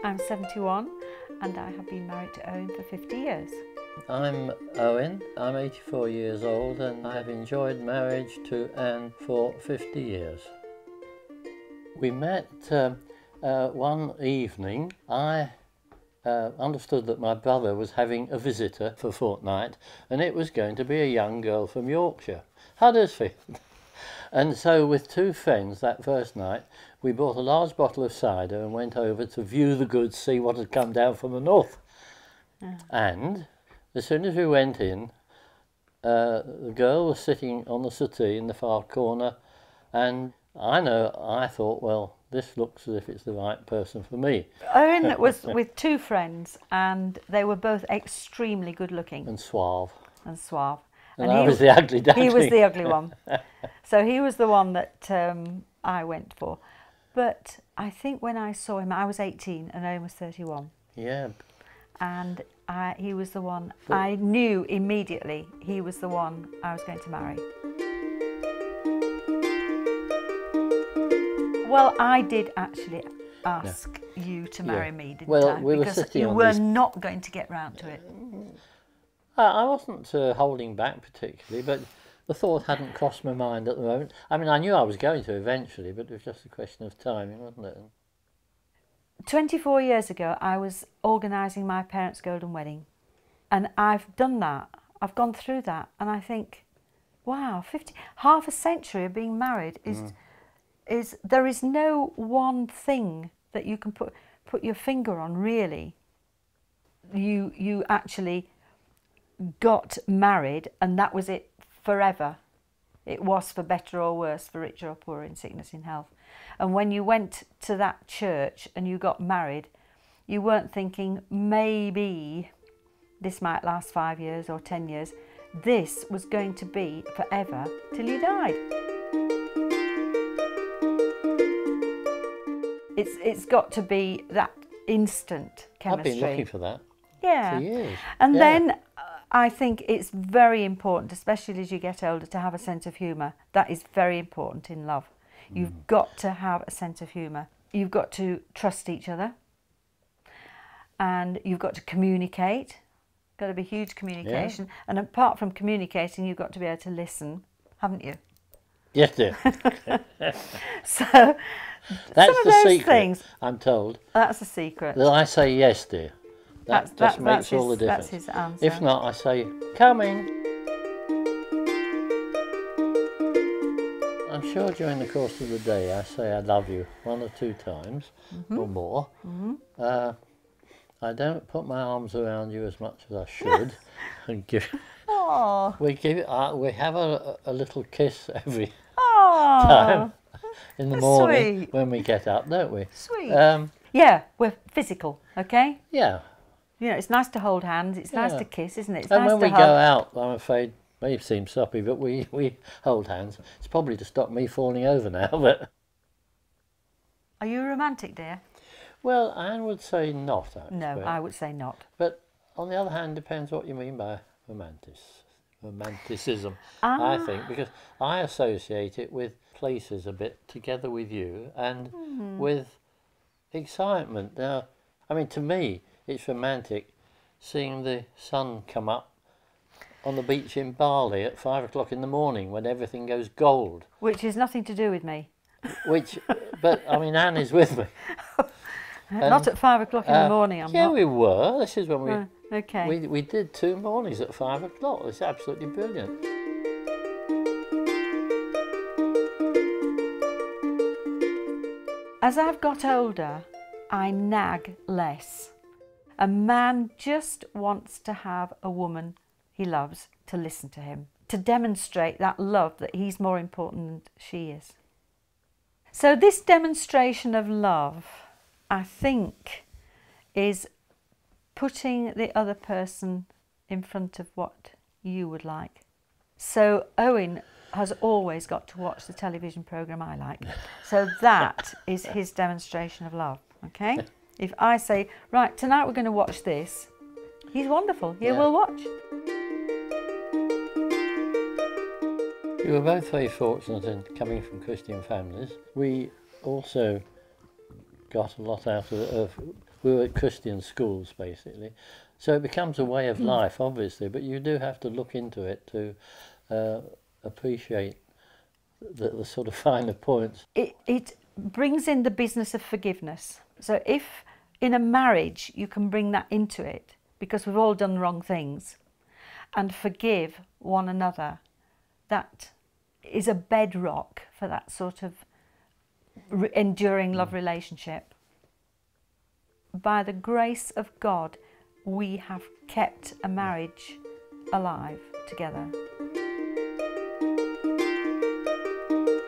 I'm 71 and I have been married to Owen for 50 years. I'm Owen, I'm 84 years old and I've enjoyed marriage to Anne for 50 years. We met one evening. I understood that my brother was having a visitor for a fortnight and it was going to be a young girl from Yorkshire, Huddersfield. And so with two friends that first night we bought a large bottle of cider and went over to view the goods, see what had come down from the north. And as soon as we went in, the girl was sitting on the settee in the far corner, and I thought, well, this looks as if it's the right person for me. Owen was with two friends and they were both extremely good looking. And suave. And suave. And I was the ugly duckling. He was the ugly one. So he was the one that I went for. But I think when I saw him, I was 18 and Owen was 31. Yeah. And he was the one, I knew immediately he was the one I was going to marry. Well, I did actually ask you to marry me, didn't I? We were because sitting you on were this... not going to get round to it. I wasn't holding back particularly, but the thought hadn't crossed my mind at the moment. I mean, I knew I was going to eventually, but it was just a question of timing, wasn't it? 24 years ago, I was organising my parents' golden wedding. And I've done that. I've gone through that. And I think, wow, half a century of being married is there is no one thing that you can put your finger on, really. You actually got married and that was it forever. It was for better or worse, for richer or poorer, in sickness, in health. And when you went to that church and you got married, you weren't thinking, maybe this might last 5 years or 10 years. This was going to be forever till you died. It's got to be that instant chemistry. I've been looking for that for years. And then I think it's very important, especially as you get older, to have a sense of humour. That is very important in love. You've got to have a sense of humour. You've got to trust each other. And you've got to communicate. Got to be huge communication. Yeah. And apart from communicating, you've got to be able to listen, haven't you? Yes, dear. So that's some of the those secret, things, I'm told. That's the secret. That I say yes, dear. That just makes all the difference. That's his answer. If not, I say, coming. I'm sure during the course of the day I say I love you 1 or 2 times or more. I don't put my arms around you as much as I should. And we have a little kiss every time in the morning when we get up, don't we? Sweet. Yeah, we're physical, okay? Yeah. You know, it's nice to hold hands, it's nice to kiss, isn't it? It's and nice when to we hug. go out, I'm afraid, may seem soppy, but we hold hands. It's probably to stop me falling over now, but... Are you a romantic, dear? Well, Anne would say not, actually. No, I would say not. But on the other hand, depends what you mean by romanticism, I think, because I associate it with places a bit together with you and with excitement. Now, I mean, to me, it's romantic seeing the sun come up on the beach in Bali at 5 o'clock in the morning when everything goes gold. Which is nothing to do with me. But I mean, Anne is with me. Not at 5 o'clock in the morning, I'm not. Yeah, we were. This is when we... okay. We did 2 mornings at 5 o'clock. It's absolutely brilliant. As I've got older, I nag less. A man just wants to have a woman he loves to listen to him, to demonstrate that love, that he's more important than she is. So this demonstration of love, I think, is putting the other person in front of what you would like. So Owen has always got to watch the television programme I like. So that is his demonstration of love, okay? If I say, right, tonight we're going to watch this, he's wonderful. He will watch. We were both very fortunate in coming from Christian families. We also got a lot out of we were at Christian schools basically. So it becomes a way of life, obviously, but you do have to look into it to appreciate the sort of finer points. It brings in the business of forgiveness. So if in a marriage you can bring that into it, because we've all done wrong things, and forgive one another, that is a bedrock for that sort of enduring love relationship. By the grace of God, we have kept a marriage alive together.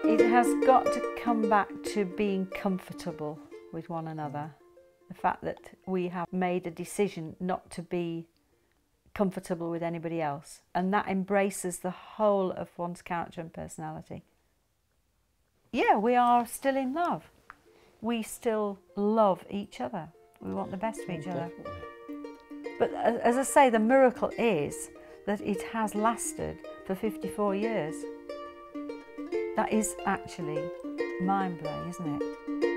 It has got to come back to being comfortable with one another. The fact that we have made a decision not to be comfortable with anybody else, and that embraces the whole of one's character and personality. Yeah, we are still in love. We still love each other. We want the best for each other. But as I say, the miracle is that it has lasted for 54 years. That is actually mind-blowing, isn't it?